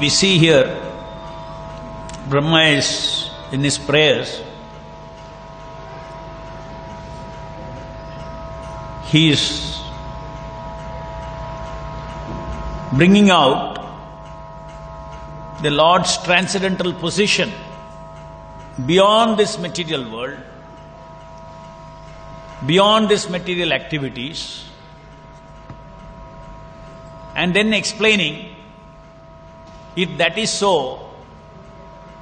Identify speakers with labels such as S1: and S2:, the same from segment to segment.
S1: we see here, Brahma is in his prayers, he is bringing out the Lord's transcendental position beyond this material world, beyond these material activities, and then explaining, if that is so,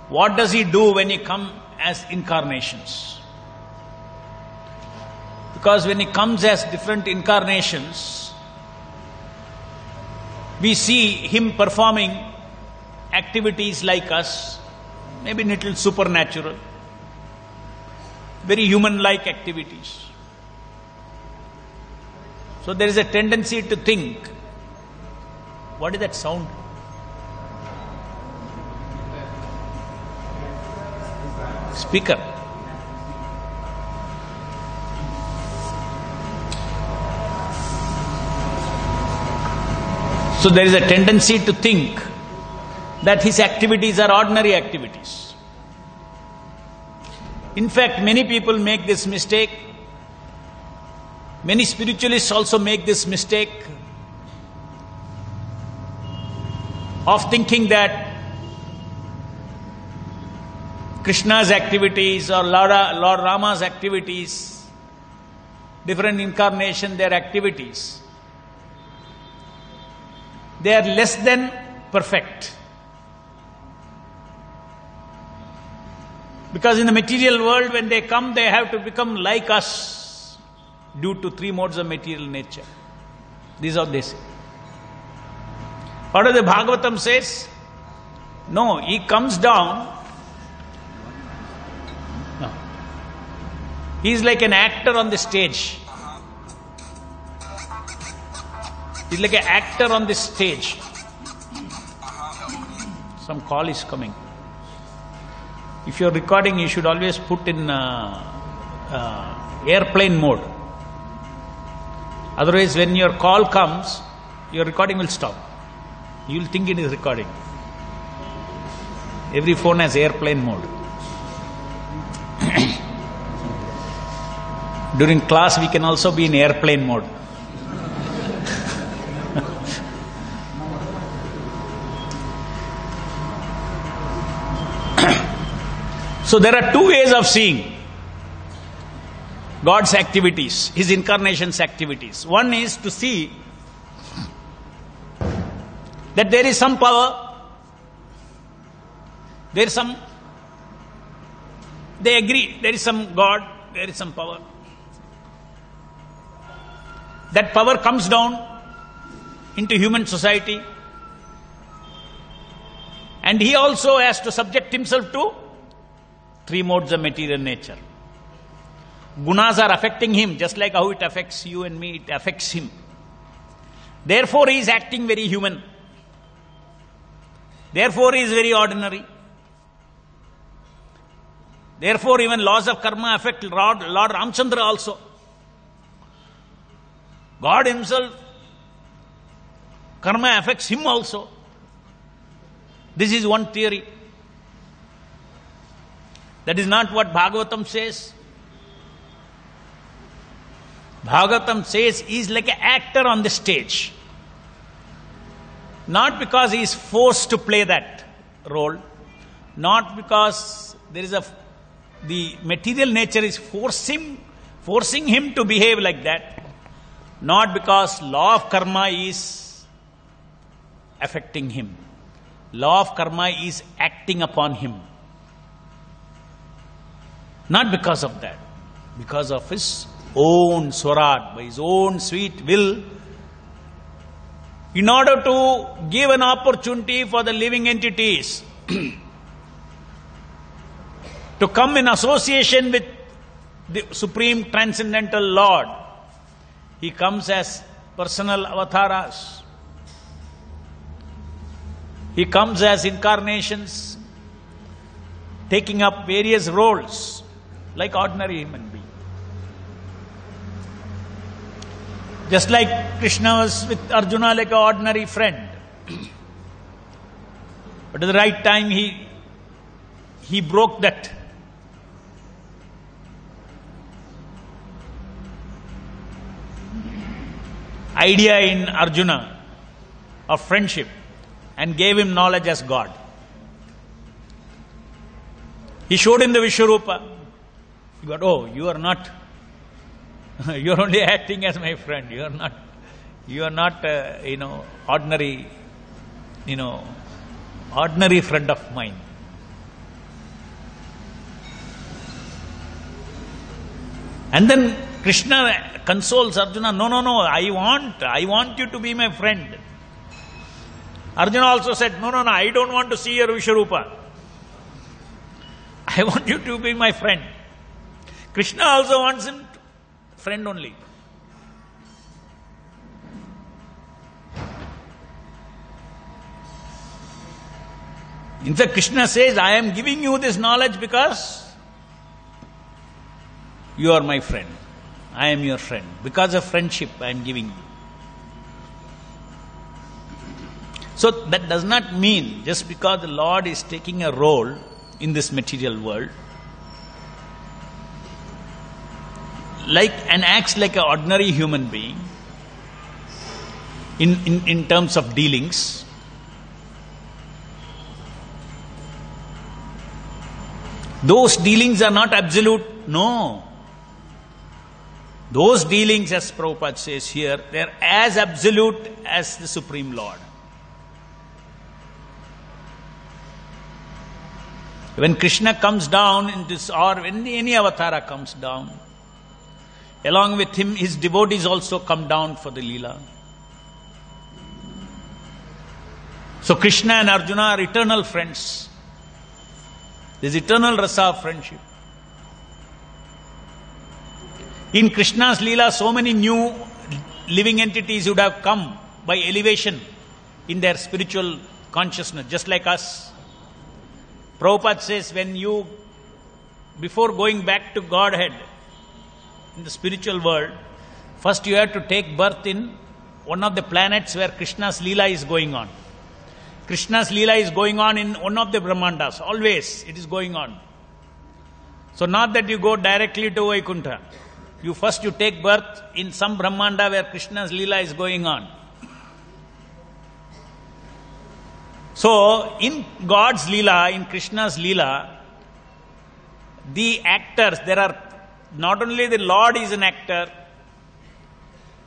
S1: what does he do when he comes as incarnations? Because when he comes as different incarnations, we see him performing activities like us, maybe little supernatural, very human-like activities. So there is a tendency to think, what is that sound? Speaker. So there is a tendency to think that his activities are ordinary activities. In fact, many people make this mistake. Many spiritualists also make this mistake of thinking that Krishna's activities or Lord Rama's activities, different incarnation, their activities, they are less than perfect. Because in the material world, when they come, they have to become like us due to three modes of material nature. These are they say. What does the Bhagavatam says? No, he comes down. No. He is like an actor on the stage. He's like an actor on the stage. Some call is coming. If you're recording, you should always put in airplane mode. Otherwise, when your call comes, your recording will stop. You'll think it is recording. Every phone has airplane mode. During class, we can also be in airplane mode. So there are two ways of seeing God's activities, His incarnation's activities. One is to see that there is some power, there is some, they agree, there is some God, there is some power. That power comes down into human society, and he also has to subject himself to three modes of material nature. Gunas are affecting him, just like how it affects you and me, it affects him. Therefore, he is acting very human. Therefore, he is very ordinary. Therefore, even laws of karma affect Lord Ramchandra also. God himself, karma affects him also. This is one theory. That is not what Bhagavatam says. Bhagavatam says he is like an actor on the stage. Not because he is forced to play that role, not because there is the material nature is forcing him to behave like that, not because law of karma is affecting him. Law of karma is acting upon him. Not because of that, because of his own swarad, by his own sweet will, in order to give an opportunity for the living entities to come in association with the Supreme Transcendental Lord. He comes as personal avatars. He comes as incarnations, taking up various roles like ordinary human being. Just like Krishna was with Arjuna like an ordinary friend. But at the right time, he broke that idea in Arjuna of friendship and gave him knowledge as God. He showed him the Vishwarupa. He got, oh, you are not, you are only acting as my friend. You are not, ordinary, ordinary friend of mine. And then Krishna consoles Arjuna, no, I want you to be my friend. Arjuna also said, no, I don't want to see your Vishwarupa. I want you to be my friend. Krishna also wants him friend only. In fact, Krishna says, I am giving you this knowledge because you are my friend. I am your friend. Because of friendship, I am giving you. So that does not mean just because the Lord is taking a role in this material world, and acts like an ordinary human being in terms of dealings. Those dealings are not absolute. No. Those dealings, as Prabhupada says here, they are as absolute as the Supreme Lord. When Krishna comes down in this, or when any avatara comes down, along with him, his devotees also come down for the Leela. So Krishna and Arjuna are eternal friends. There is eternal rasa of friendship. In Krishna's Leela, so many new living entities would have come by elevation in their spiritual consciousness, just like us. Prabhupada says, before going back to Godhead in the spiritual world, first you have to take birth in one of the planets where Krishna's Leela is going on. Krishna's Leela is going on in one of the Brahmandas. Always it is going on. So not that you go directly to Vaikuntha. You take birth in some Brahmanda where Krishna's Leela is going on. So, in God's Leela, in Krishna's Leela, the actors, there are, not only the Lord is an actor,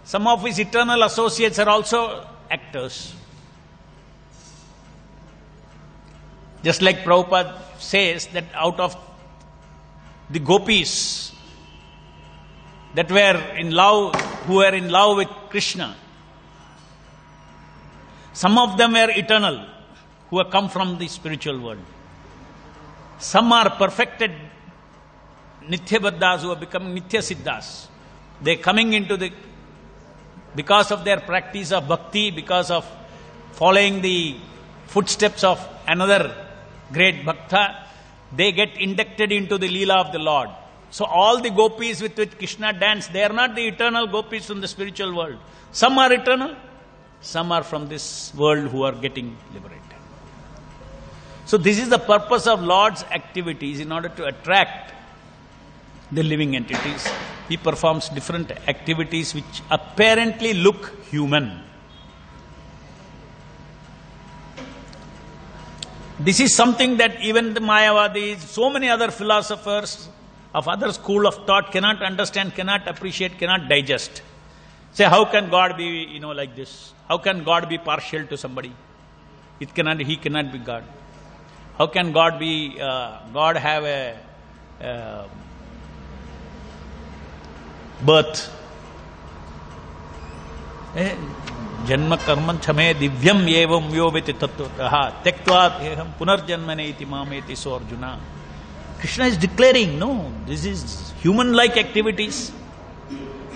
S1: some of his eternal associates are also actors. Just like Prabhupada says that out of the gopis that were in love, who were in love with Krishna, some of them were eternal, who have come from the spiritual world. Some are perfected Nitya-Baddhas, who have become Nitya-Siddhas. They are coming into because of their practice of bhakti, because of following the footsteps of another great bhakta, they get inducted into the Leela of the Lord. So all the gopis with which Krishna danced, they are not the eternal gopis from the spiritual world. Some are eternal, some are from this world who are getting liberated. So this is the purpose of Lord's activities, in order to attract the living entities. He performs different activities which apparently look human. This is something that even the Mayavadis, so many other philosophers of other school of thought cannot understand, cannot appreciate, cannot digest. Say, how can God be, like this? How can God be partial to somebody? He cannot be God. How can God be, God have a birth? Janma karman chame divyam yevam vyoviti tattvaha tektvat eham punarjanmane iti mameti so Arjuna. Krishna is declaring, no, this is human-like activities.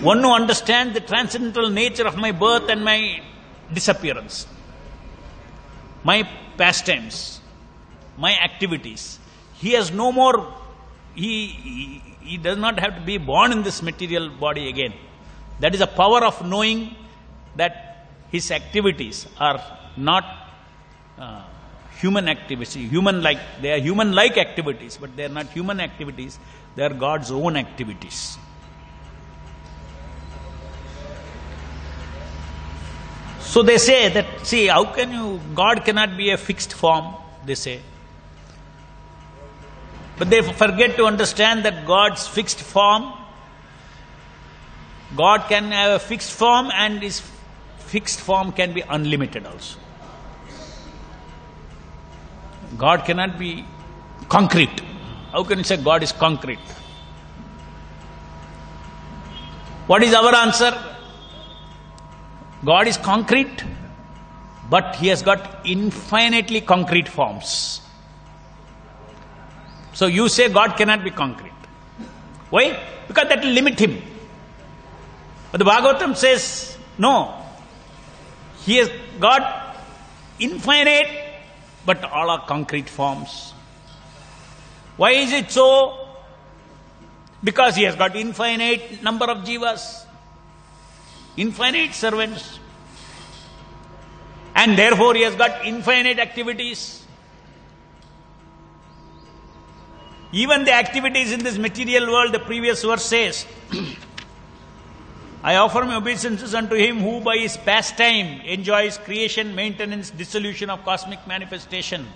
S1: One to understand the transcendental nature of my birth and my disappearance, my pastimes, my activities. He has no more, he does not have to be born in this material body again. That is a power of knowing that his activities are not human activities, they are human-like activities, but they are not human activities, they are God's own activities. So they say that, see, how can you, God cannot be a fixed form, they say. But they forget to understand that God's fixed form, God can have a fixed form, and His fixed form can be unlimited also. God cannot be concrete. How can you say God is concrete? What is our answer? God is concrete, but He has got infinitely concrete forms. So you say God cannot be concrete. Why? Because that will limit Him. But the Bhagavatam says, no, He has got infinite, but all are concrete forms. Why is it so? Because He has got infinite number of jivas, infinite servants, and therefore He has got infinite activities. Even the activities in this material world, the previous verse says, I offer my obeisances unto Him who by His pastime enjoys creation, maintenance, dissolution of cosmic manifestation.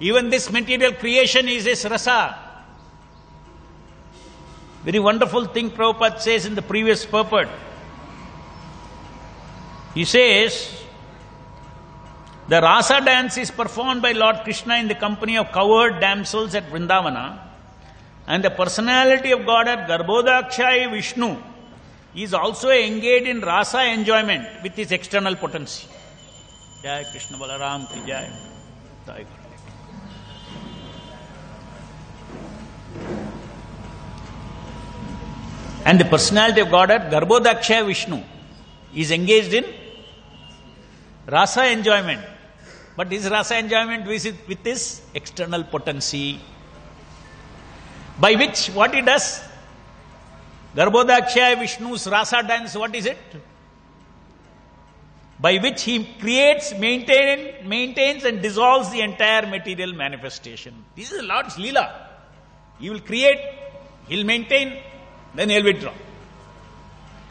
S1: Even this material creation is His rasa. Very wonderful thing Prabhupada says in the previous purport. He says, the rasa dance is performed by Lord Krishna in the company of covered damsels at Vrindavana, and the personality of God at Garbhodakshai Vishnu is also engaged in rasa enjoyment with his external potency. Jai Krishna Balaram ki Jai. And the personality of God at Garbhodakshai Vishnu is engaged in rasa enjoyment. But his rasa enjoyment with his external potency, by which, what he does? Garbhodakshaya Vishnu's rasa dance, what is it? By which he creates, maintains and dissolves the entire material manifestation. This is the Lord's Leela. He will create, He will maintain, then He will withdraw.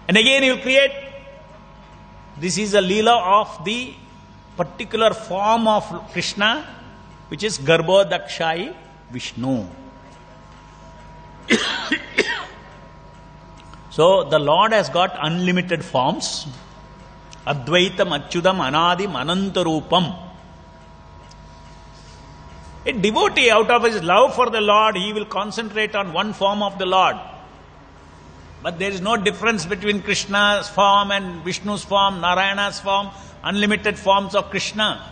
S1: And again He will create. This is a Leela of the particular form of Krishna, which is Garbhodakshai Vishnu. So the Lord has got unlimited forms. Advaitam Achyudam Anadim Anantarupam. A devotee, out of his love for the Lord, he will concentrate on one form of the Lord. But there is no difference between Krishna's form and Vishnu's form, Narayana's form, unlimited forms of Krishna.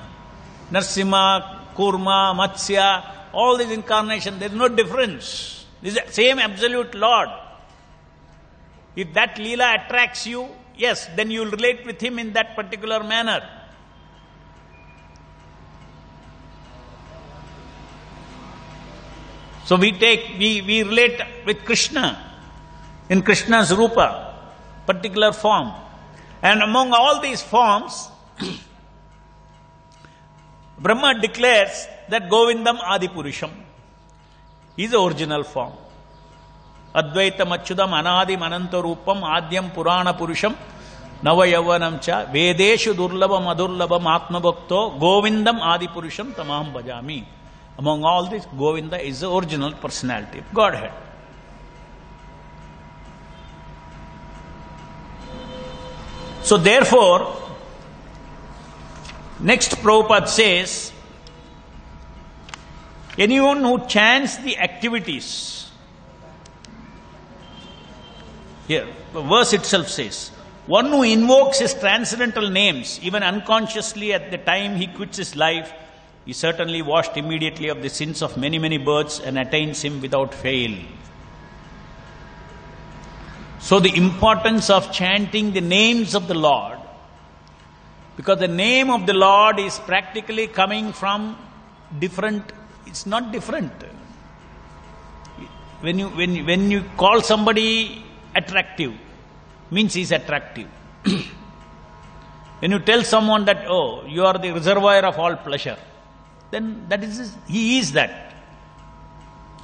S1: Narsimha, Kurma, Matsya, all these incarnations, there is no difference. This is the same absolute Lord. If that Leela attracts you, yes, then you will relate with Him in that particular manner. So we relate with Krishna in Krishna's Rupa, particular form. And among all these forms, Brahma declares that Govindam Adipurusham is the original form. Advaitam Achyudam Anadim Anantarupam Adyam Purana Purusham Navayavanam Cha Vedeshu Durlabam Adurlabam Atmabhakto Govindam Adipurusham Tamaham Bhajami. Among all this, Govinda is the original personality of Godhead. So therefore, next Prabhupada says, anyone who chants the activities, here, the verse itself says, one who invokes his transcendental names, even unconsciously at the time he quits his life, is certainly washed immediately of the sins of many, many births and attains him without fail. So the importance of chanting the names of the Lord, because the name of the Lord is practically coming from different, it's not different. When you call somebody attractive, means he's attractive. When you tell someone that, oh, you are the reservoir of all pleasure, then that is, he is that.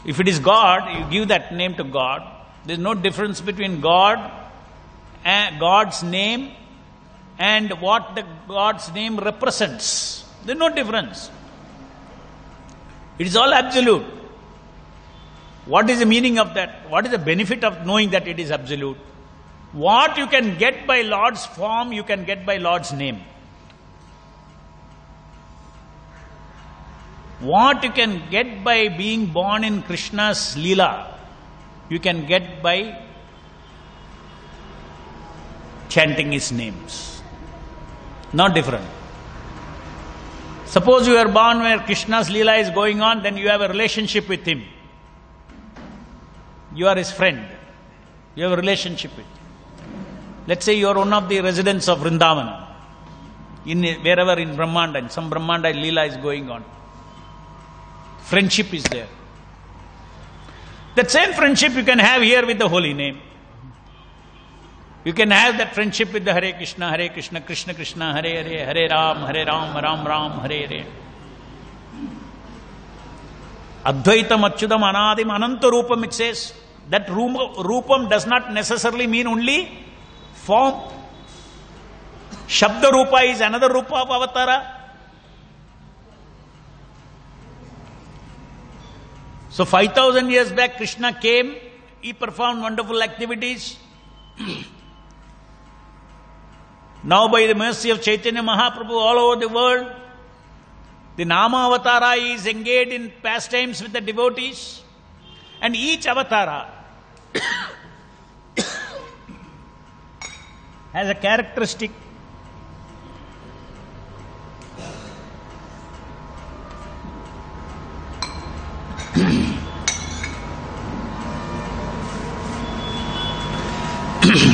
S1: If it is God, you give that name to God. There is no difference between God and God's name and what the God's name represents. There is no difference. It is all absolute. What is the meaning of that? What is the benefit of knowing that it is absolute? What you can get by Lord's form, you can get by Lord's name. What you can get by being born in Krishna's Leela, you can get by chanting his names. Not different. Suppose you are born where Krishna's Leela is going on, then you have a relationship with him. You are his friend. You have a relationship with him. Let's say you are one of the residents of Vrindavana, wherever in Brahmanda, and some Brahmanda Leela is going on. Friendship is there. That same friendship you can have here with the holy name. You can have that friendship with the Hare Krishna, Krishna Krishna, Hare Hare, Hare Ram, Ram Ram, Hare Hare. Advaitam Achyutam Anadim Ananta Rupam, it says. That Rupam does not necessarily mean only form. Shabda Rupa is another Rupa of Avatara. So 5,000 years back, Krishna came, he performed wonderful activities. Now by the mercy of Chaitanya Mahaprabhu all over the world, the Nama Avatara is engaged in pastimes with the devotees. And each Avatara has a characteristic.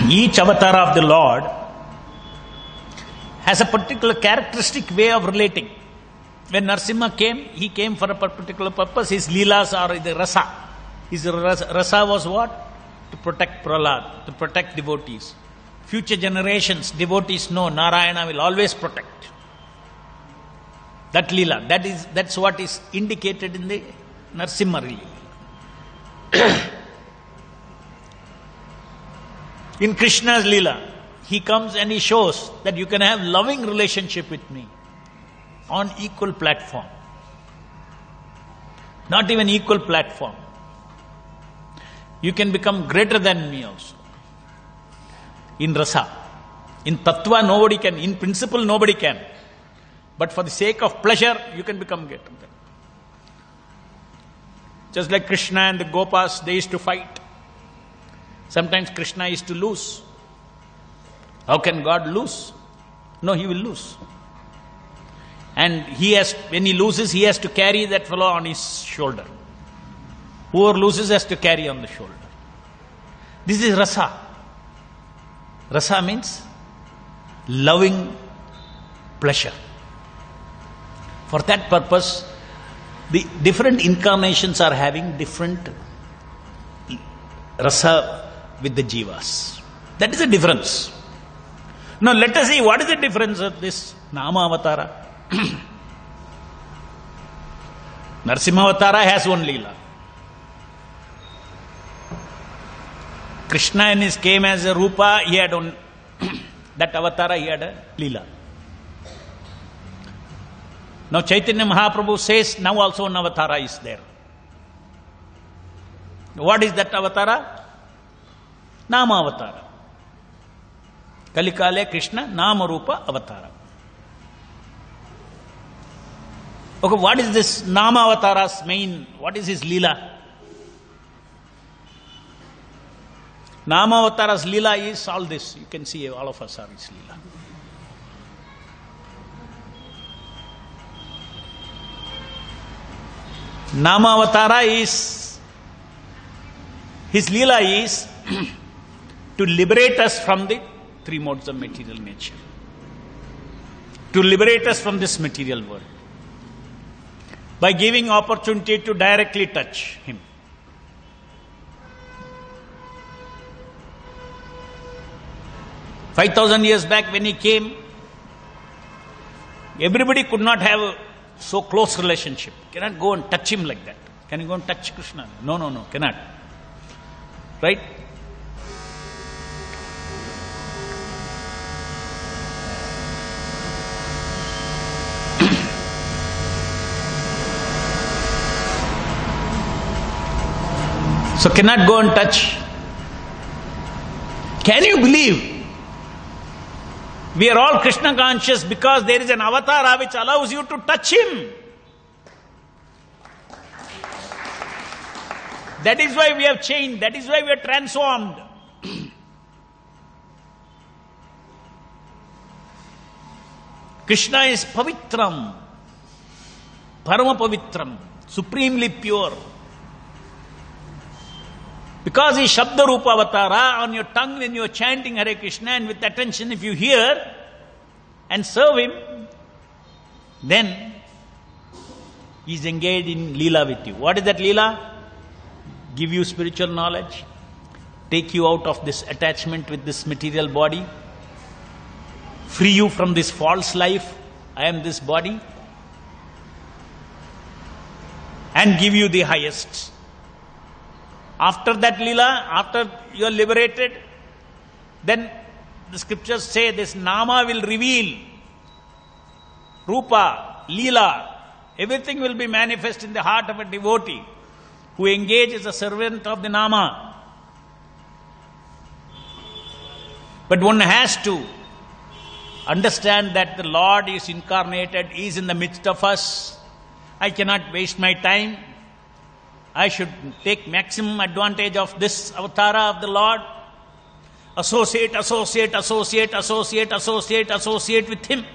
S1: Each Avatara of the Lord has a particular characteristic way of relating. When Narasimha came, he came for a particular purpose. His Leelas are the Rasa. His Rasa was what? To protect Prahlad, to protect devotees. Future generations, devotees know Narayana will always protect. That Leela, that's what is indicated in the Narasimha Leela. In Krishna's Leela, he comes and he shows that you can have loving relationship with me on equal platform. Not even equal platform. You can become greater than me also. In Rasa. In Tattva nobody can, in principle nobody can. But for the sake of pleasure, you can become greater than. Just like Krishna and the Gopas, they used to fight. Sometimes Krishna is to lose. How can God lose? No, he will lose. And when he loses, he has to carry that fellow on his shoulder. Whoever loses has to carry on the shoulder. This is Rasa. Rasa means loving pleasure. For that purpose, the different incarnations are having different Rasa with the Jivas. That is the difference. Now let us see what is the difference of this Nama Avatara. Narasimha Avatara has one Leela. Krishna came as a Rupa, he had one, that Avatara, he had a Leela. Now Chaitanya Mahaprabhu says, now also an Avatara is there. What is that Avatara? Nama Avatara. Kalikale Krishna Nama Rupa Avatara. Okay, what is this Nama Avatara's main, what is his Leela? Nama Avatara's Leela is all this. You can see all of us are his Leela. Nama Avatara is, his Leela is to liberate us from the three modes of material nature. To liberate us from this material world. By giving opportunity to directly touch him. $5,000 years back when he came, everybody could not have so close relationship. Cannot go and touch him like that. Can you go and touch Krishna? No, no, no, cannot. Right? So cannot go and touch. Can you believe? We are all Krishna conscious because there is an avatar which allows you to touch him. That is why we have changed. That is why we are transformed. Krishna is pavitram, parama pavitram, supremely pure. Because he is Shabda Rupa Avatara, on your tongue when you are chanting Hare Krishna, and with attention if you hear and serve him, then he is engaged in Leela with you. What is that Leela? Give you spiritual knowledge, take you out of this attachment with this material body, free you from this false life, I am this body, and give you the highest. After that Leela, after you are liberated, then the scriptures say this Nama will reveal, Rupa, Leela, everything will be manifest in the heart of a devotee who engages as a servant of the Nama. But one has to understand that the Lord is incarnated, He is in the midst of us. I cannot waste my time. I should take maximum advantage of this avatara of the Lord. Associate with Him.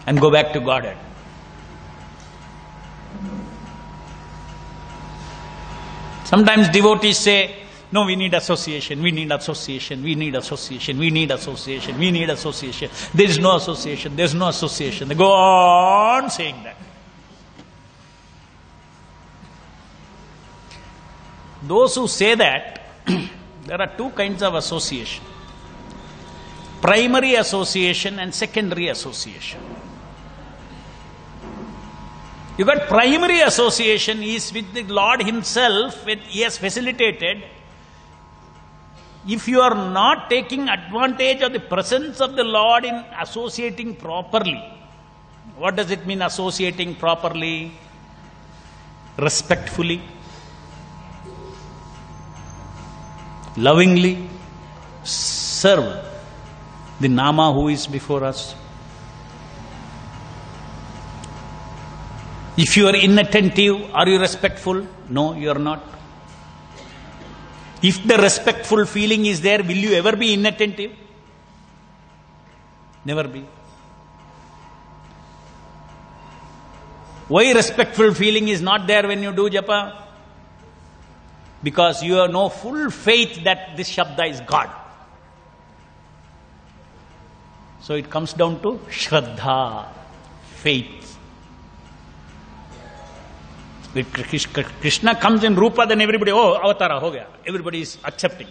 S1: And go back to Godhead. Sometimes devotees say, no, we need association, we need association, we need association, we need association, we need association. There is no association, there is no association. They go on saying that. Those who say that, there are two kinds of association. Primary association and secondary association. You got primary association is with the Lord Himself, He has facilitated. If you are not taking advantage of the presence of the Lord in associating properly, what does it mean associating properly? Respectfully, lovingly serve the Nama who is before us. If you are inattentive, are you respectful? No, you are not. If the respectful feeling is there, will you ever be inattentive? Never be. Why respectful feeling is not there when you do japa? Because you have no full faith that this Shabda is God. So it comes down to Shraddha, faith. When Krishna comes in Rupa, then everybody, oh, Avatara, ho gaya. Everybody is accepting.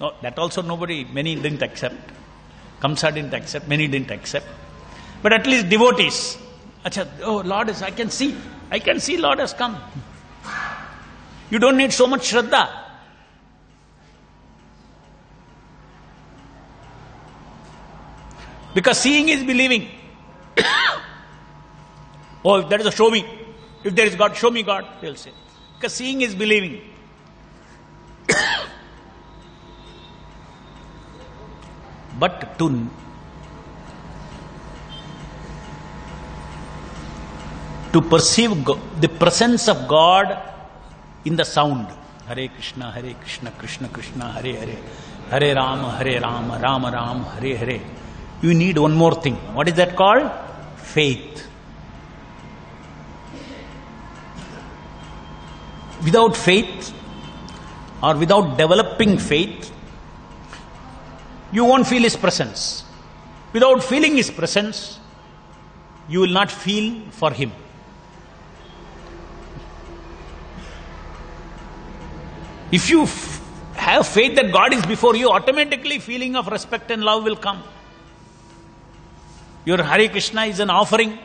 S1: No, that also many didn't accept. Kamsa didn't accept, many didn't accept. But at least devotees, oh, Lord is, I can see Lord has come. You don't need so much Shraddha. Because seeing is believing. Oh, if there is a show me. If there is God, show me God, they'll say. Because seeing is believing. But to perceive the presence of God in the sound, Hare Krishna, Krishna Krishna, Hare Hare, Hare Rama, Rama Rama, Hare Hare. You need one more thing. What is that called? Faith. Without faith, or without developing faith, you won't feel His presence. Without feeling His presence, you will not feel for Him. If you have faith that God is before you, automatically feeling of respect and love will come. Your Hare Krishna is an offering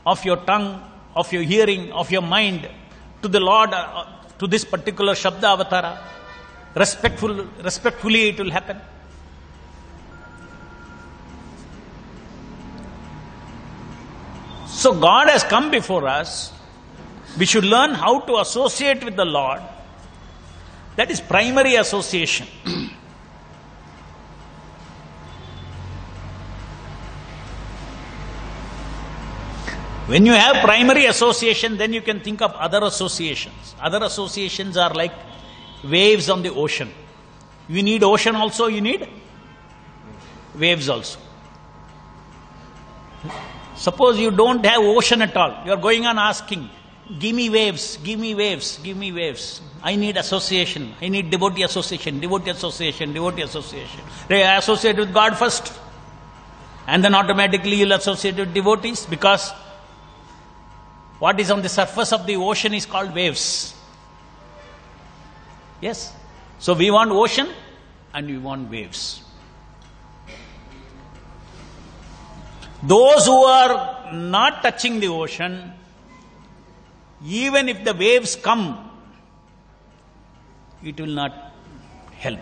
S1: of your tongue, of your hearing, of your mind to the Lord, to this particular Shabda Avatara. Respectfully it will happen. So God has come before us. We should learn how to associate with the Lord. That is primary association. When you have primary association, then you can think of other associations. Other associations are like waves on the ocean. You need ocean also, you need waves also. Suppose you don't have ocean at all. You are going on asking, give me waves, give me waves, give me waves. I need association. I need devotee association, devotee association, devotee association. Associate with God first. And then automatically you'll associate with devotees, because what is on the surface of the ocean is called waves. Yes. So we want ocean and we want waves. Those who are not touching the ocean, even if the waves come, it will not help.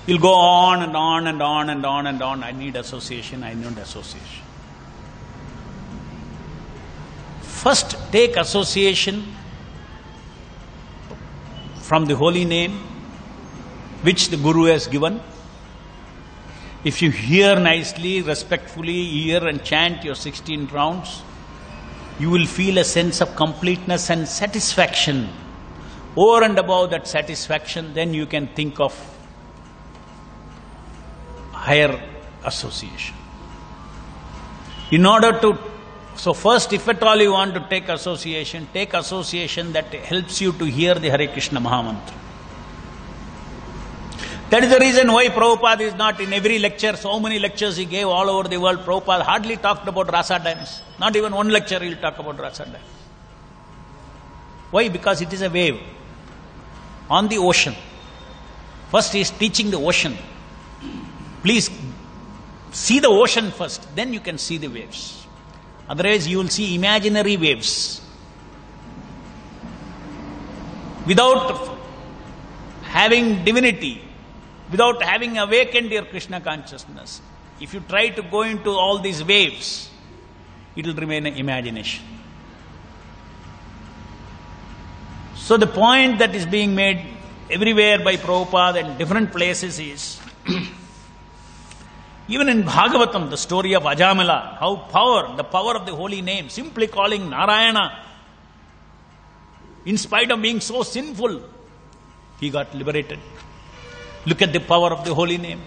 S1: You'll go on and on and on and on and on. I need association, I need association. First, take association from the holy name which the Guru has given. If you hear nicely, respectfully, hear and chant your 16 rounds, you will feel a sense of completeness and satisfaction. Over and above that satisfaction, then you can think of higher association. So first, if at all you want to take association that helps you to hear the Hare Krishna Mahamantra. That is the reason why Prabhupada is not in every lecture. So many lectures he gave all over the world. Prabhupada hardly talked about rasa dance. Not even one lecture he will talk about rasa dance. Why? Because it is a wave on the ocean. First he is teaching the ocean. Please see the ocean first, then you can see the waves. Otherwise you will see imaginary waves. Without having divinity, without having awakened your Krishna consciousness, if you try to go into all these waves, it will remain an imagination. So the point that is being made everywhere by Prabhupada in different places is, even in Bhagavatam, the story of Ajamila, how the power of the holy name, simply calling Narayana, in spite of being so sinful, he got liberated. Look at the power of the holy name.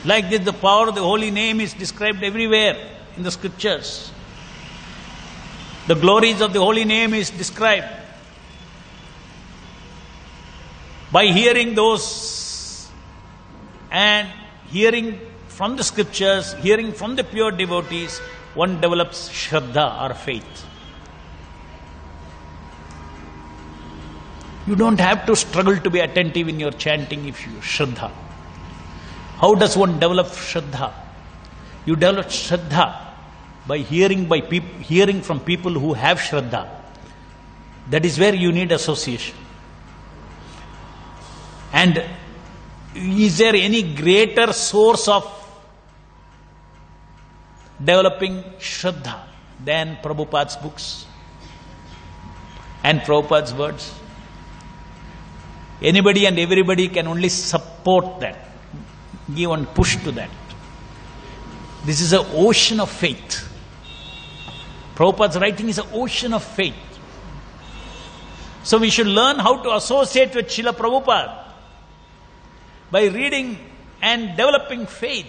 S1: Like this, the power of the holy name is described everywhere in the scriptures. The glories of the holy name is described. By hearing those and hearing from the scriptures, hearing from the pure devotees, one develops Shraddha or faith. You don't have to struggle to be attentive in your chanting if you Shraddha. How does one develop Shraddha? You develop Shraddha by hearing from people who have Shraddha. That is where you need association. And is there any greater source of developing Shraddha than Prabhupada's books and Prabhupada's words? Anybody and everybody can only support that, give one push to that. This is an ocean of faith. Prabhupada's writing is an ocean of faith. So we should learn how to associate with Srila Prabhupada by reading and developing faith.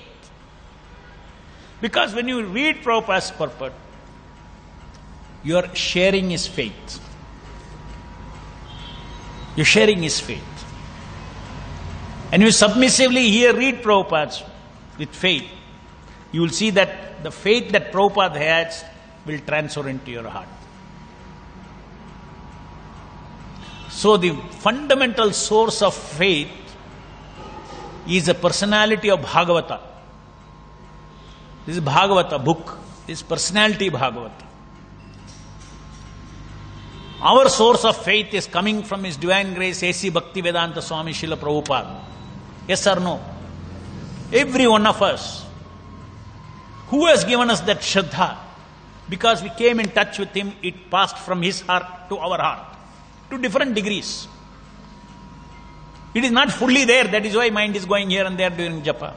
S1: Because when you read Prabhupada's purport, you are sharing his faith. You're sharing his faith. And you submissively read Prabhupada with faith. You will see that the faith that Prabhupada has will transfer into your heart. So the fundamental source of faith is the personality of Bhagavata. This is Bhagavata book. This is personality Bhagavata. Our source of faith is coming from His Divine Grace, A.C. Bhaktivedanta Swami Srila Prabhupada. Yes or no? Every one of us. Who has given us that Shraddha? Because we came in touch with Him, it passed from His heart to our heart. To different degrees. It is not fully there, that is why mind is going here and there during japa.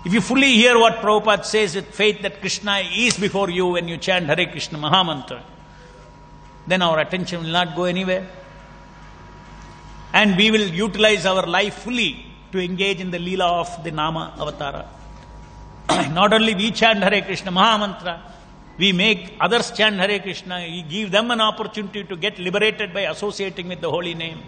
S1: If you fully hear what Prabhupada says with faith that Krishna is before you when you chant Hare Krishna Mahamantra, then our attention will not go anywhere. And we will utilize our life fully to engage in the Leela of the Nama Avatara. Not only we chant Hare Krishna Mahamantra, we make others chant Hare Krishna, we give them an opportunity to get liberated by associating with the holy name.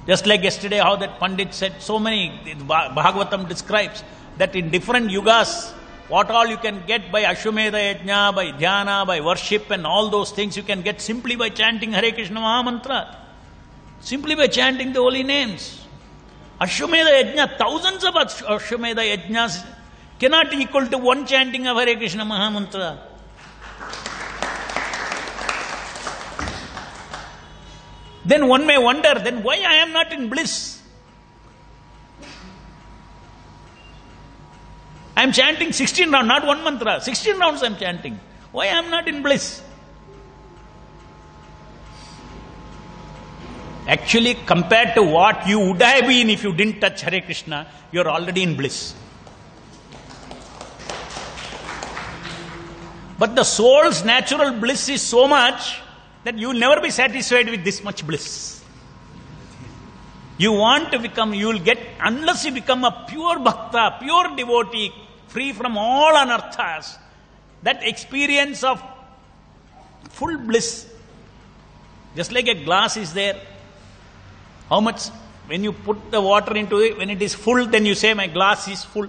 S1: Just like yesterday how that Pandit said, so many, Bhagavatam describes that in different yugas, what all you can get by Ashwamedha Yajna, by Dhyana, by worship and all those things you can get simply by chanting Hare Krishna Mahamantra. Simply by chanting the holy names. Ashwamedha Yajna, thousands of Ashwamedha Yajnas cannot equal to one chanting of Hare Krishna Mahamantra. Then one may wonder, then why I am not in bliss? I am chanting 16 rounds, not one mantra. 16 rounds I am chanting. Why I am not in bliss? Actually, compared to what you would have been if you didn't touch Hare Krishna, you are already in bliss. But the soul's natural bliss is so much that you will never be satisfied with this much bliss. You want to become, you will get, unless you become a pure bhakta, pure devotee, free from all anarthas, that experience of full bliss, just like a glass is there. How much, when you put the water into it, when it is full, then you say, my glass is full.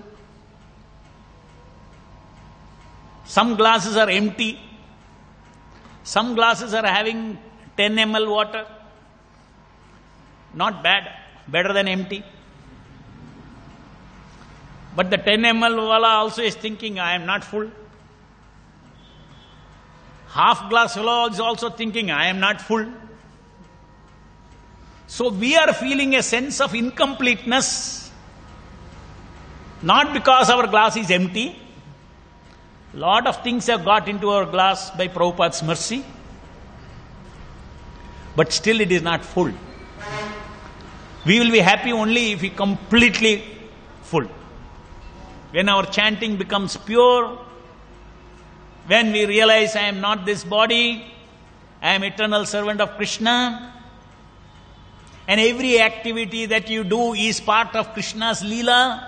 S1: Some glasses are empty. Some glasses are having 10 ml water. Not bad, better than empty. But the 10 ml wala also is thinking, I am not full. Half glass wala is also thinking, I am not full. So we are feeling a sense of incompleteness, not because our glass is empty. Lot of things have got into our glass by Prabhupada's mercy, but still it is not full. We will be happy only if we completely full. When our chanting becomes pure, when we realize I am not this body, I am eternal servant of Krishna, and every activity that you do is part of Krishna's Leela.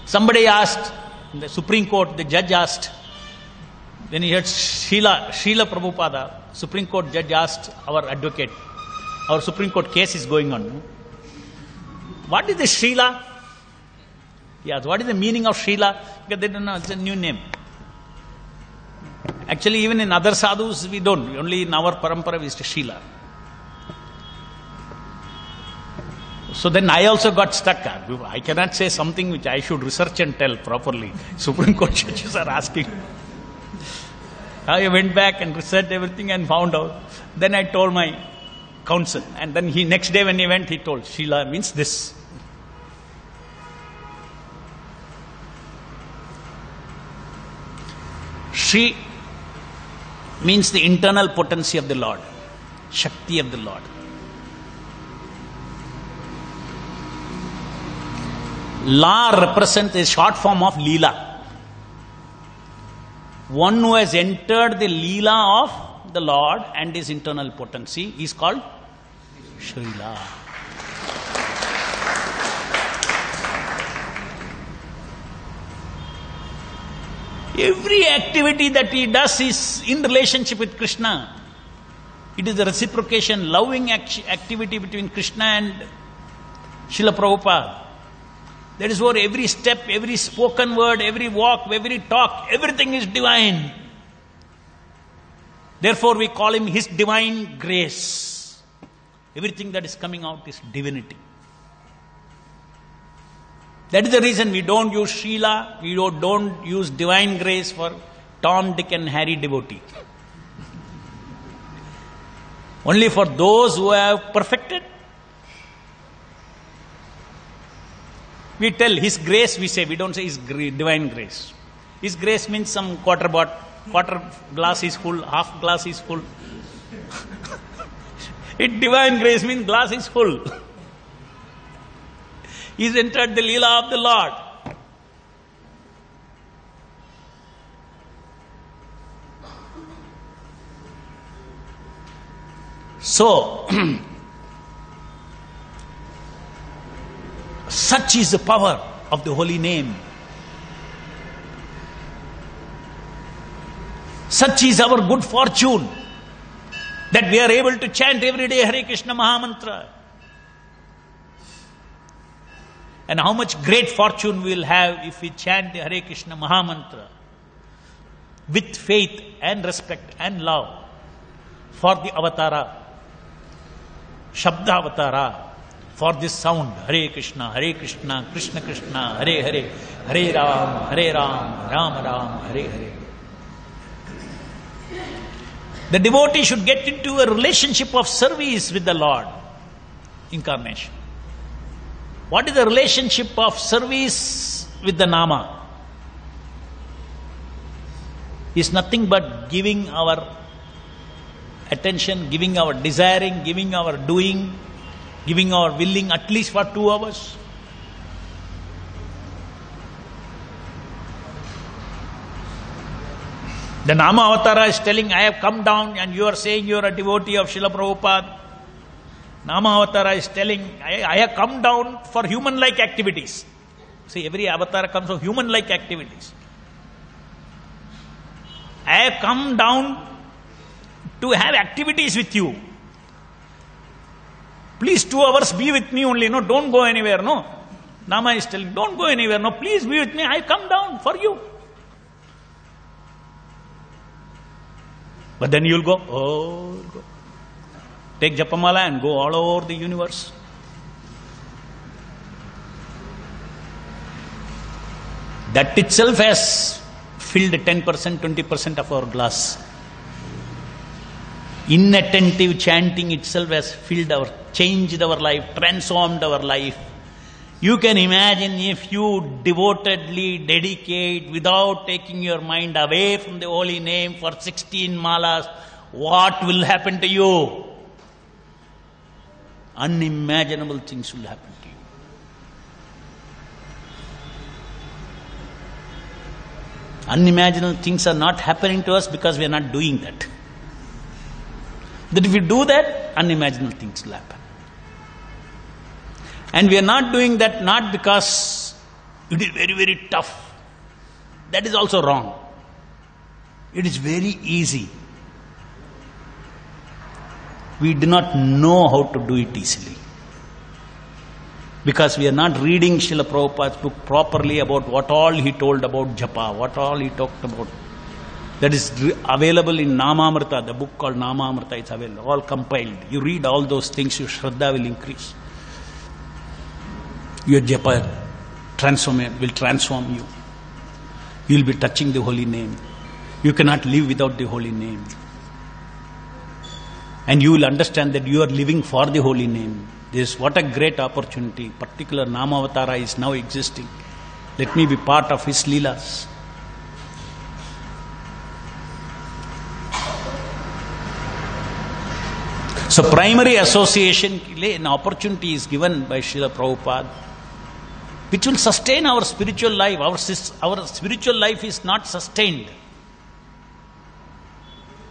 S1: Somebody asked, in the Supreme Court, the judge asked, when he heard Srila Prabhupada, Supreme Court judge asked our advocate, our Supreme Court case is going on. What is the Srila? He asked, what is the meaning of Srila? Because they don't know, it's a new name. Actually, even in other sadhus, we don't. Only in our parampara, we used to Srila. So then I also got stuck. I cannot say something which I should research and tell properly. Supreme Court judges are asking. I went back and researched everything and found out. Then I told my counsel. And then next day when he went, he told, Srila means this. Shri means the internal potency of the Lord. Shakti of the Lord. La represents a short form of Leela. One who has entered the Leela of the Lord and his internal potency is called Srila. Every activity that he does is in relationship with Krishna. It is a reciprocation, loving activity between Krishna and Srila Prabhupada. That is where every step, every spoken word, every walk, every talk, everything is divine. Therefore we call him His Divine Grace. Everything that is coming out is divinity. That is the reason we don't use Srila, we don't use divine grace for Tom, Dick and Harry devotee. Only for those who have perfected. We tell His grace, we say, we don't say His divine grace. His grace means some quarter glass is full, half glass is full. Divine grace means glass is full. He's entered the Leela of the Lord. So, such is the power of the holy name. Such is our good fortune that we are able to chant every day Hare Krishna Mahamantra. And how much great fortune we will have if we chant the Hare Krishna Mahamantra with faith and respect and love for the avatara, Shabda avatara, for this sound, Hare Krishna, Krishna Krishna, Hare Hare, Hare Ram, Ram Ram, Hare Hare. The devotee should get into a relationship of service with the Lord. Incarnation. What is the relationship of service with the Nama? It's nothing but giving our attention, giving our desiring, giving our doing, giving our willing at least for 2 hours. The Nama Avatara is telling, I have come down, and you are saying you are a devotee of Srila Prabhupada. Nama Avatara is telling, I have come down for human-like activities. See, every avatar comes for human-like activities. I have come down to have activities with you. Please 2 hours be with me only. No, don't go anywhere. No. Nama is telling, don't go anywhere. No, please be with me. I come down for you. But then you'll go, go. Take Japamala and go all over the universe. That itself has filled 10%, 20% of our glass. Inattentive chanting itself has changed our life, transformed our life. You can imagine if you devotedly dedicate without taking your mind away from the holy name for 16 malas, what will happen to you? Unimaginable things will happen to you. Unimaginable things are not happening to us because we are not doing that. That if we do that, unimaginable things will happen. And we are not doing that not because it is very, very tough. That is also wrong. It is very easy. We do not know how to do it easily. Because we are not reading Srila Prabhupada's book properly about what all he told about japa, what all he talked about. That is available in Namamrita, the book called Namamrita, it's available, all compiled. You read all those things, your Shraddha will increase. Your japa will transform you. You will be touching the holy name. You cannot live without the holy name. And you will understand that you are living for the holy name. This, what a great opportunity. Particular Namavatara is now existing. Let me be part of his Leelas. So primary association, an opportunity is given by Srila Prabhupada, which will sustain our spiritual life. Our spiritual life is not sustained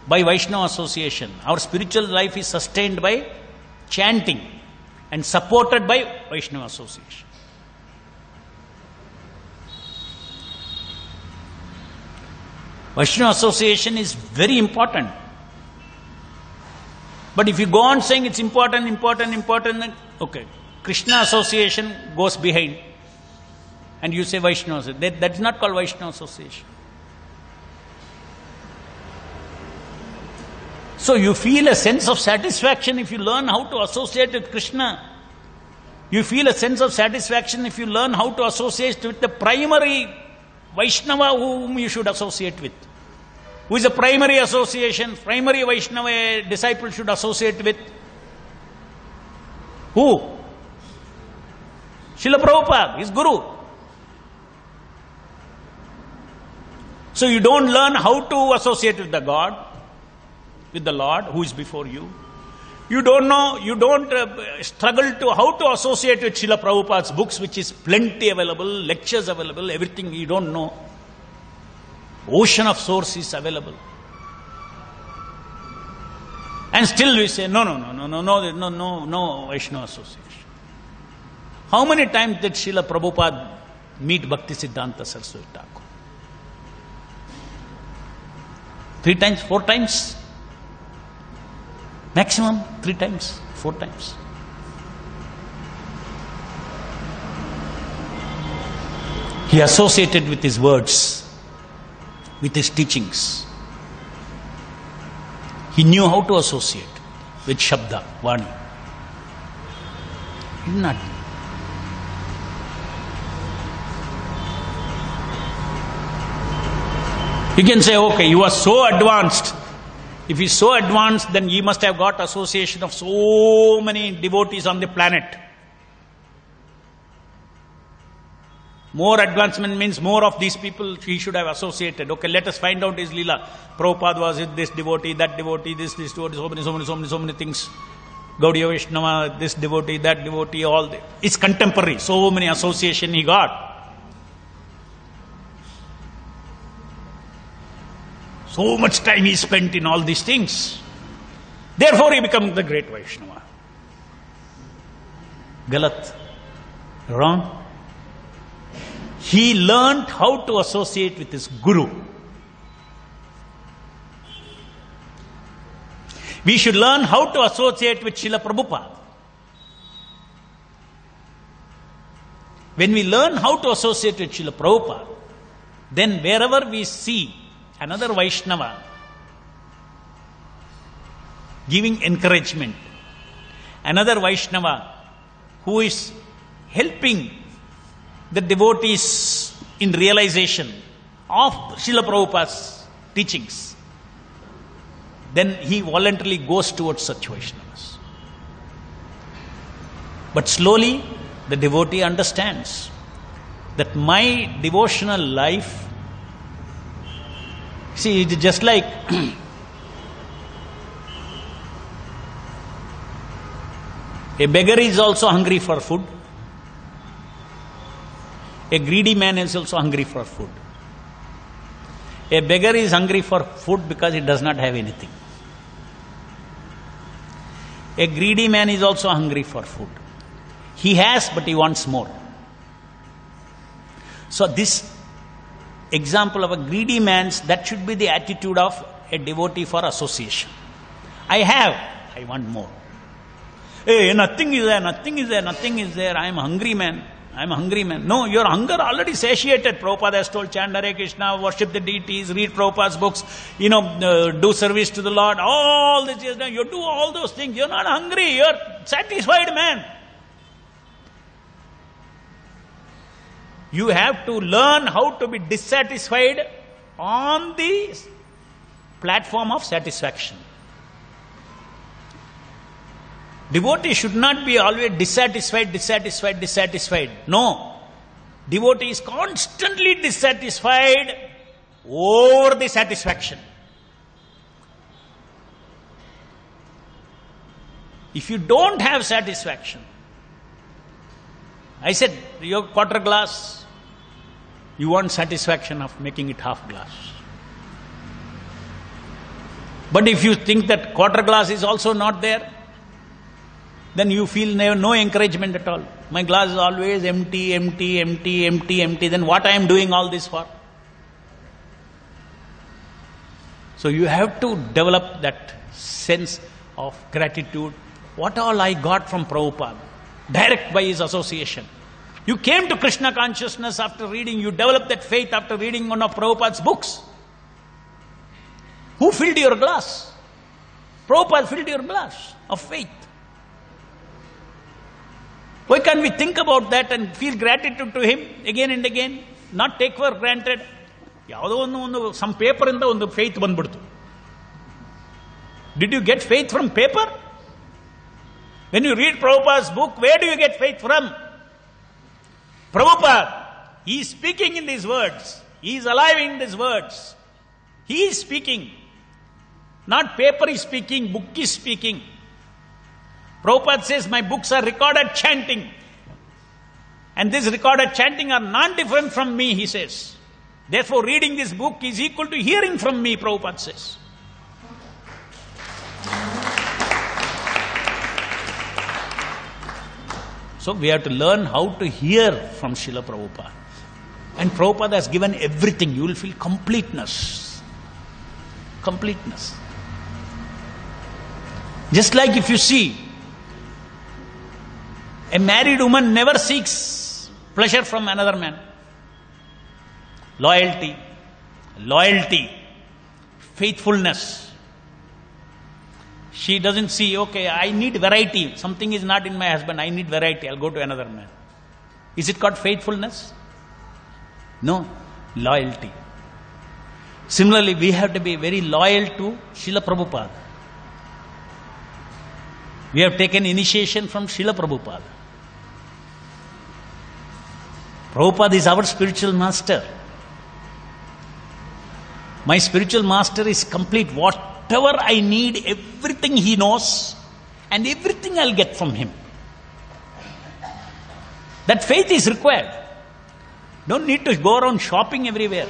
S1: by Vaishnava association. Our spiritual life is sustained by chanting and supported by Vaishnava association. Vaishnava association is very important. But if you go on saying it's important, okay, Krishna association goes behind. And you say Vaishnava association. That is not called Vaishnava association. So you feel a sense of satisfaction if you learn how to associate with Krishna. You feel a sense of satisfaction if you learn how to associate with the primary Vaishnava whom you should associate with. Who is a primary association, primary Vaishnava a disciple should associate with? Who? Srila Prabhupada, his guru. So you don't learn how to associate with the God, with the Lord who is before you. You don't know, you don't struggle to how to associate with Srila Prabhupada's books, which is plenty available, lectures available, everything you don't know. Ocean of sources available. And still we say, no Vaishnava association. How many times did Srila Prabhupada meet Bhaktisiddhanta Saraswati Thakur? 3 times, 4 times? Maximum 3 times, 4 times. He associated with his words, with his teachings. He knew how to associate with Shabda, Vani. He did not. You can say, okay, you are so advanced. If he is so advanced, then he must have got association of so many devotees on the planet. More advancement means more of these people he should have associated. Okay, let us find out his Leela. Prabhupada was with this devotee, that devotee, this devotee, so many things. Gaudiya Vaishnava, this devotee, that devotee, all. It's contemporary. So many association he got. So much time he spent in all these things. Therefore he becomes the great Vaishnava. Galat. Wrong. He learned how to associate with his guru. We should learn how to associate with Srila Prabhupada. When we learn how to associate with Srila Prabhupada, then wherever we see another Vaishnava giving encouragement, another Vaishnava who is helping the devotees in realization of Srila Prabhupada's teachings, then he voluntarily goes towards such Vaishnavas. But slowly the devotee understands that my devotional life, see, it is just like a beggar is also hungry for food. A greedy man is also hungry for food. A beggar is hungry for food because he does not have anything. A greedy man is also hungry for food. He has, but he wants more. So this example of a greedy man's, that should be the attitude of a devotee for association. I have, I want more. Hey, nothing is there, nothing is there, nothing is there. I am a hungry man. I am a hungry man. No, your hunger already satiated. Prabhupada has told, chant Hare Krishna, worship the deities, read Prabhupada's books, do service to the Lord. All this is done. You do all those things. You're not hungry. You're satisfied man. You have to learn how to be dissatisfied on the platform of satisfaction. Devotee should not be always dissatisfied. No. Devotee is constantly dissatisfied over the satisfaction. If you don't have satisfaction, I said, your quarter glass, you want satisfaction of making it half glass. But if you think that quarter glass is also not there, then you feel no encouragement at all. My glass is always empty. Then what I am doing all this for? So you have to develop that sense of gratitude. What all I got from Prabhupada, direct by his association. You came to Krishna consciousness after reading, you developed that faith after reading one of Prabhupada's books. Who filled your glass? Prabhupada filled your glass of faith. Why can't we think about that and feel gratitude to him again and again? Not take for granted. Some paper in the faith bandbidu. Did you get faith from paper? When you read Prabhupada's book, where do you get faith from? Prabhupada, he is speaking in these words. He is alive in these words. He is speaking. Not paper is speaking, book is speaking. Prabhupada says, my books are recorded chanting. And this recorded chanting are not different from me, he says. Therefore, reading this book is equal to hearing from me, Prabhupada says. So we have to learn how to hear from Srila Prabhupada. And Prabhupada has given everything. You will feel completeness. Completeness. Just like if you see, a married woman never seeks pleasure from another man. Loyalty, faithfulness. She doesn't see, okay, I need variety. Something is not in my husband, I need variety, I'll go to another man. Is it called faithfulness? No, loyalty. Similarly, we have to be very loyal to Srila Prabhupada. We have taken initiation from Srila Prabhupada. Prabhupada is our spiritual master. My spiritual master is complete. Whatever I need, everything he knows, and everything I'll get from him. That faith is required. Don't need to go around shopping everywhere.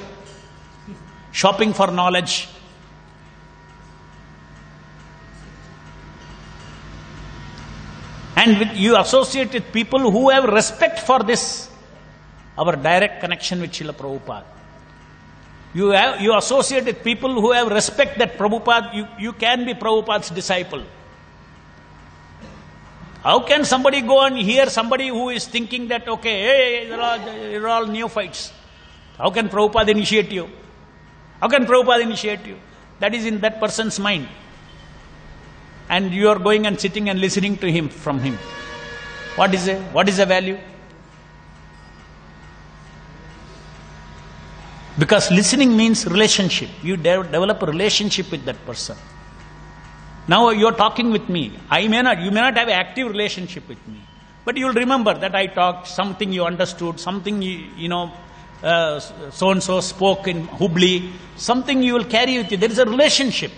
S1: Shopping for knowledge. And you associate with people who have respect for this, our direct connection with Srila Prabhupada. You associate with people who have respect that Prabhupada, you can be Prabhupada's disciple. How can somebody go and hear somebody who is thinking that, okay, hey, you're all neophytes. How can Prabhupada initiate you? How can Prabhupada initiate you? That is in that person's mind. And you are going and sitting and listening to him, from him. What is the value? Because listening means relationship. You develop a relationship with that person. Now you are talking with me. You may not have an active relationship with me. But you will remember that I talked, something you understood, something so-and-so spoke in Hubli, something you will carry with you. There is a relationship.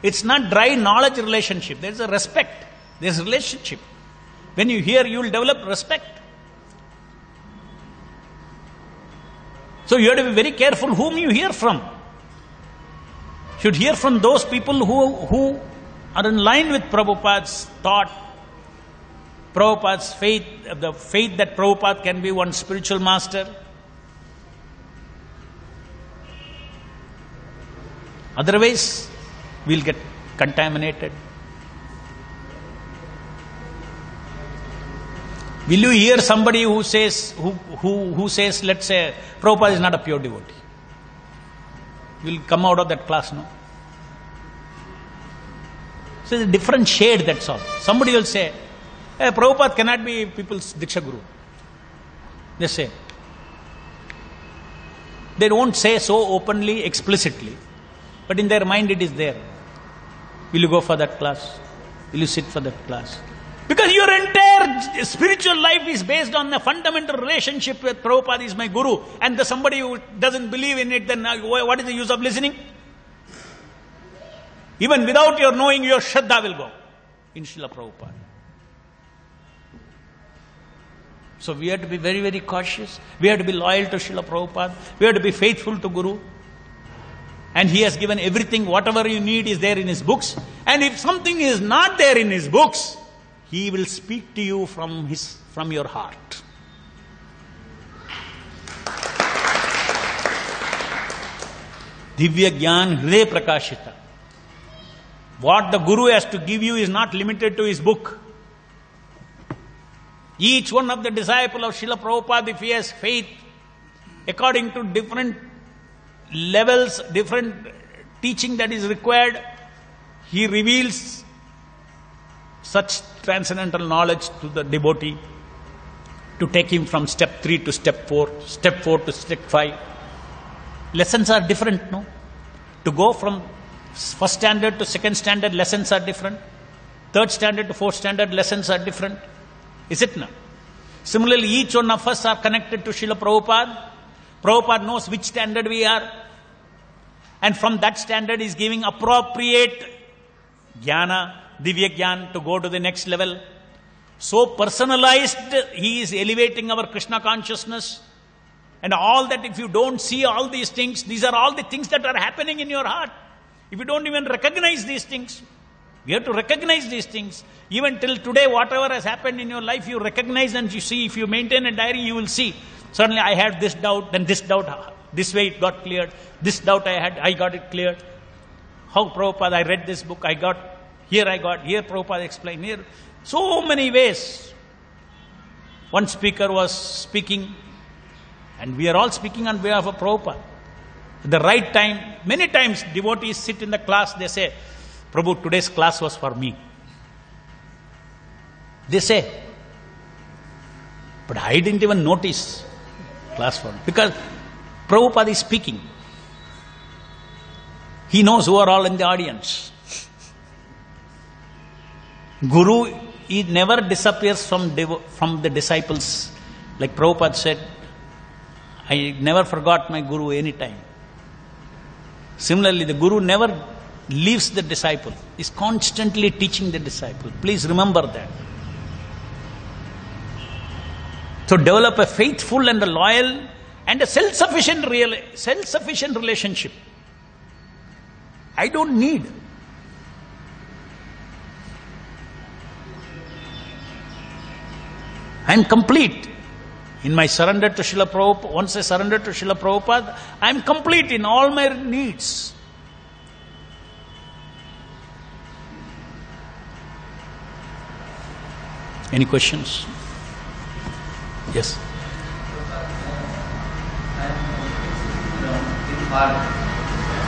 S1: It's not dry knowledge relationship. There is a respect. There is a relationship. When you hear, you will develop respect. So you have to be very careful whom you hear from. You should hear from those people who are in line with Prabhupada's thought, Prabhupada's faith, the faith that Prabhupada can be one spiritual master. Otherwise, we'll get contaminated. Will you hear somebody who says, let's say, Prabhupada is not a pure devotee? Will come out of that class, no? So it's a different shade, that's all. Somebody will say, hey, Prabhupada cannot be people's Diksha Guru. They say. They don't say so openly, explicitly. But in their mind it is there. Will you go for that class? Will you sit for that class? Because your entire spiritual life is based on the fundamental relationship with Prabhupada is my Guru. And somebody who doesn't believe in it, then what is the use of listening? Even without your knowing, your Shraddha will go in Srila Prabhupada. So we have to be very, very cautious. We have to be loyal to Srila Prabhupada. We have to be faithful to Guru. And he has given everything, whatever you need is there in his books. And if something is not there in his books, he will speak to you from your heart. Divya Gyan Hriday Prakashita. What the Guru has to give you is not limited to his book. Each one of the disciples of Srila Prabhupada, if he has faith, according to different levels, different teaching that is required, he reveals such transcendental knowledge to the devotee to take him from step 3 to step 4 to step 5. Lessons are different, no? To go from first standard to second standard, lessons are different. Third standard to fourth standard, lessons are different. Is it not? Similarly, each one of us are connected to Srila Prabhupada. Prabhupada knows which standard we are. And from that standard, he is giving appropriate jnana, divya jnana, to go to the next level. So personalized, he is elevating our Krishna consciousness. And all that, if you don't see all these things, these are all the things that are happening in your heart. If you don't even recognize these things, you have to recognize these things. Even till today, whatever has happened in your life, you recognize and you see. If you maintain a diary, you will see. Suddenly I had this doubt, then this doubt, this way it got cleared. This doubt I got it cleared. How Prabhupada, I read this book, here Prabhupada explained, here. So many ways. One speaker was speaking, and we are all speaking on behalf of Prabhupada. At the right time, many times devotees sit in the class, they say, Prabhu, today's class was for me. They say, but I didn't even notice class for me. Because Prabhupada is speaking. He knows who are all in the audience. Guru, he never disappears from the disciples. Like Prabhupada said, I never forgot my Guru any time. Similarly, the Guru never leaves the disciple. He is constantly teaching the disciple. Please remember that. So develop a faithful and a loyal and a self-sufficient relationship. I don't need. I am complete. In my surrender to Srila Prabhupada, once I surrender to Srila Prabhupada, I am complete in all my needs. Any questions? Yes.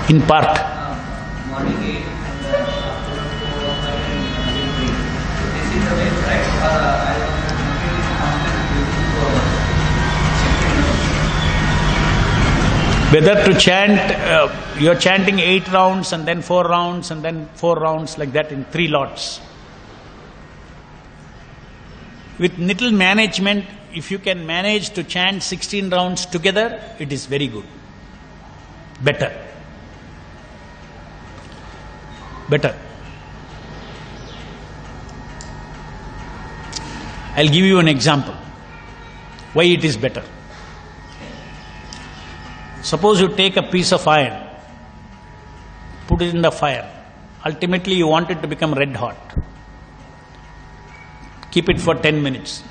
S1: In part.
S2: Morning 8 and afternoon 4 and 3. This is the way, right? I
S1: Whether to chant, you are chanting 8 rounds and then 4 rounds and then 4 rounds, like that in 3 lots. With little management, if you can manage to chant 16 rounds together, it is very good. Better. I'll give you an example. Why it is better. Suppose you take a piece of iron, put it in the fire. Ultimately, you want it to become red hot. Keep it for 10 minutes.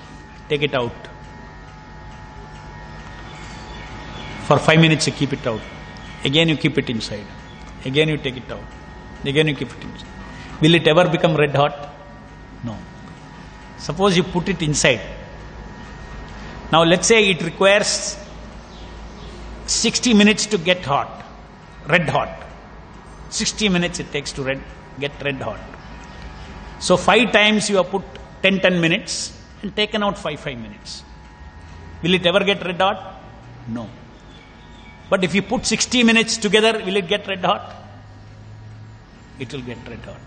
S1: Take it out. For 5 minutes, you keep it out. Again, you keep it inside. Again, you take it out. Again, you keep it inside. Will it ever become red hot? No. Suppose you put it inside. Now, let's say it requires 60 minutes to get hot, red hot. 60 minutes it takes to get red hot. So 5 times you have put 10 minutes and taken out 5 minutes. Will it ever get red hot? No. But if you put 60 minutes together, will it get red hot? It will get red hot.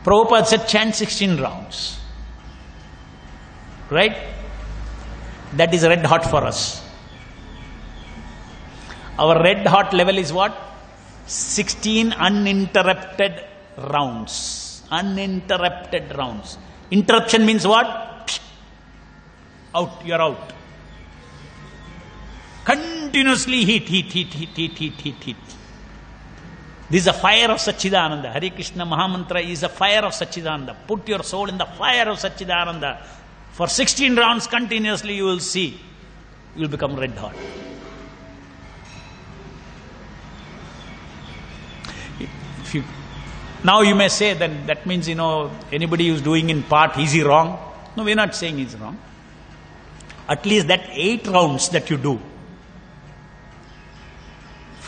S1: Prabhupada said chant 16 rounds. Right? That is red hot for us. Our red hot level is what? 16 uninterrupted rounds. Uninterrupted rounds. Interruption means what? Out, you are out. Continuously heat. This is a fire of Satchidananda. Hare Krishna Mahamantra is a fire of Satchidananda. Put your soul in the fire of Satchidananda. For 16 rounds continuously you will see. You will become red hot. Now you may say then that means, anybody who is doing in part, is he wrong? No, we are not saying he is wrong. At least that 8 rounds that you do,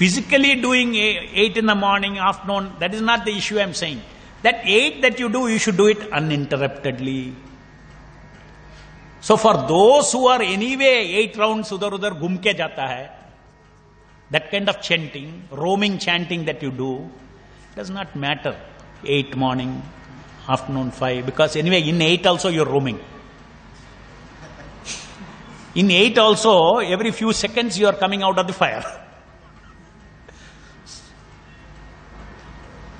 S1: Physically doing 8 in the morning, afternoon, that is not the issue I am saying. That 8 that you do, you should do it uninterruptedly. So for those who are anyway 8 rounds udar ghum ke jata hai, that kind of chanting, roaming chanting that you do, does not matter. 8 morning, afternoon 5, because anyway in 8 also you are roaming. In 8 also, every few seconds you are coming out of the fire.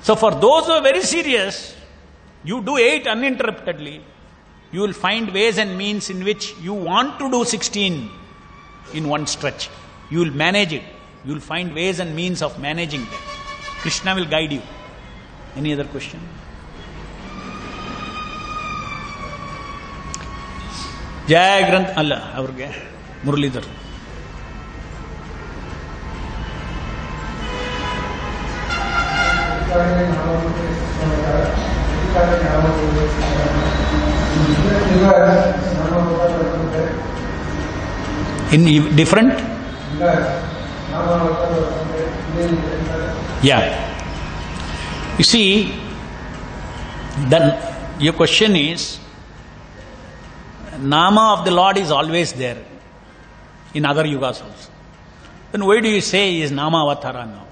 S1: So for those who are very serious, you do 8 uninterruptedly. You will find ways and means in which you want to do 16 in one stretch. You will manage it. You will find ways and means of managing that. Krishna will guide you. Any other question? Jai Granth Allah, avrge Muralidhar. In different? Yeah. You see, then your question is, Nama of the Lord is always there in other yugas also. Then why do you say he is Nama Avatara now?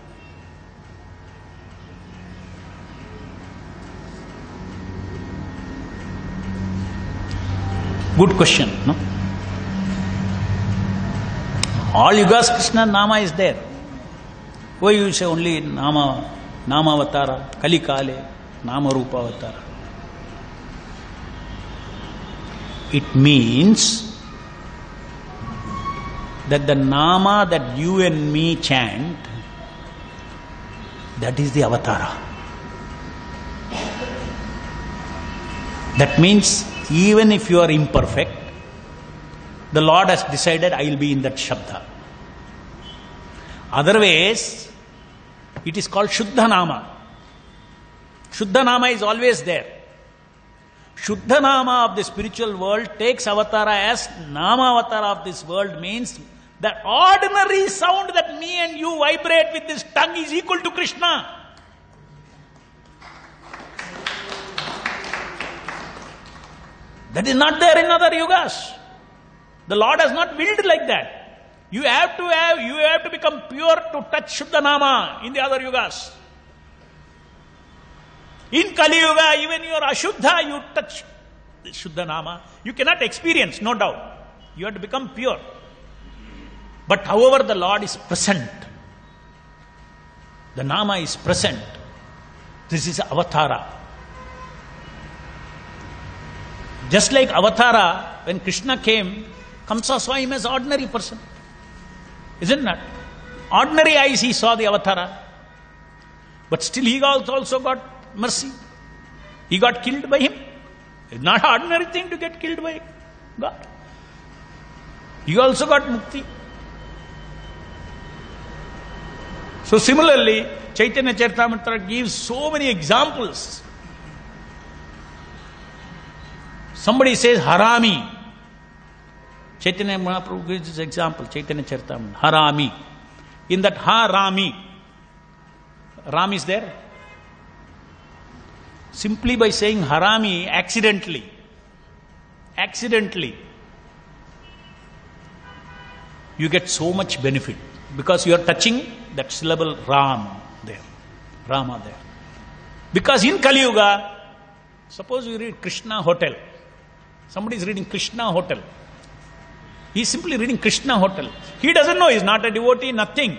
S1: Good question, no? All yugas Krishna Nama is there. Why you say only Nama Avatara, Kali Kale, Nama Rupa Avatara? It means that the Nama that you and me chant, that is the Avatara. That means even if you are imperfect, the Lord has decided I will be in that Shabda. Otherwise, it is called Shuddha Nama. Shuddha Nama is always there. Shuddha Nama of the spiritual world takes Avatara as Nama Avatara of this world, means the ordinary sound that me and you vibrate with this tongue is equal to Krishna. That is not there in other yugas. The Lord has not willed like that. You have to become pure to touch Shuddha Nama in the other yugas. In Kali Yuga, even you are Ashuddha, you touch the Shuddha Nama. You cannot experience, no doubt. You have to become pure. But however, the Lord is present. The Nama is present. This is Avatara. Just like Avatara, when Krishna came, Kamsa saw him as ordinary person. Isn't that? Ordinary eyes he saw the Avatara. But still he also got mercy. He got killed by him. It's not an ordinary thing to get killed by God. He also got mukti. So similarly, Chaitanya Charitamrita gives so many examples. Somebody says harami. Chaitanya Mahaprabhu gives this example, Chaitanya Charitamrita. Harami. In that harami, Ram is there. Simply by saying harami accidentally, you get so much benefit because you are touching that syllable Ram there, Rama there. Because in Kali Yuga, suppose you read Krishna Hotel. Somebody is reading Krishna Hotel. He is simply reading Krishna Hotel. He doesn't know, he is not a devotee, nothing.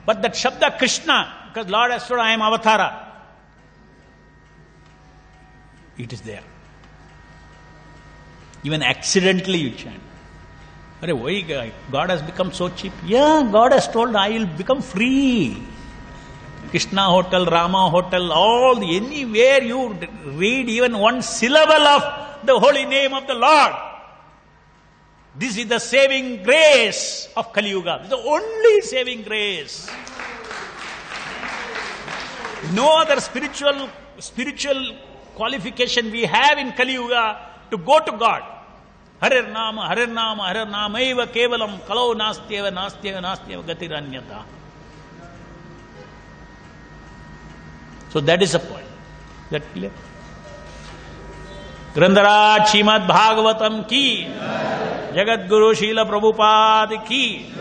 S1: But that Shabda Krishna, because Lord has told, I am Avatara. It is there. Even accidentally you chant. Why God has become so cheap? Yeah, God has told I will become free. Krishna Hotel, Rama Hotel, anywhere you read even one syllable of the holy name of the Lord. This is the saving grace of Kali Yuga. This is the only saving grace. No other spiritual qualification we have in Kali Yuga to go to God. Harir Nama, Harir Nama, Harir Nama, Eva Kevalam, Kalau Nastyeva, Nastyeva, Nastyeva, Gatiranyata. So that is the point. That clear? Grandaraj Srimad Bhagavatam ki, Jagat Guru Srila Prabhupada ki.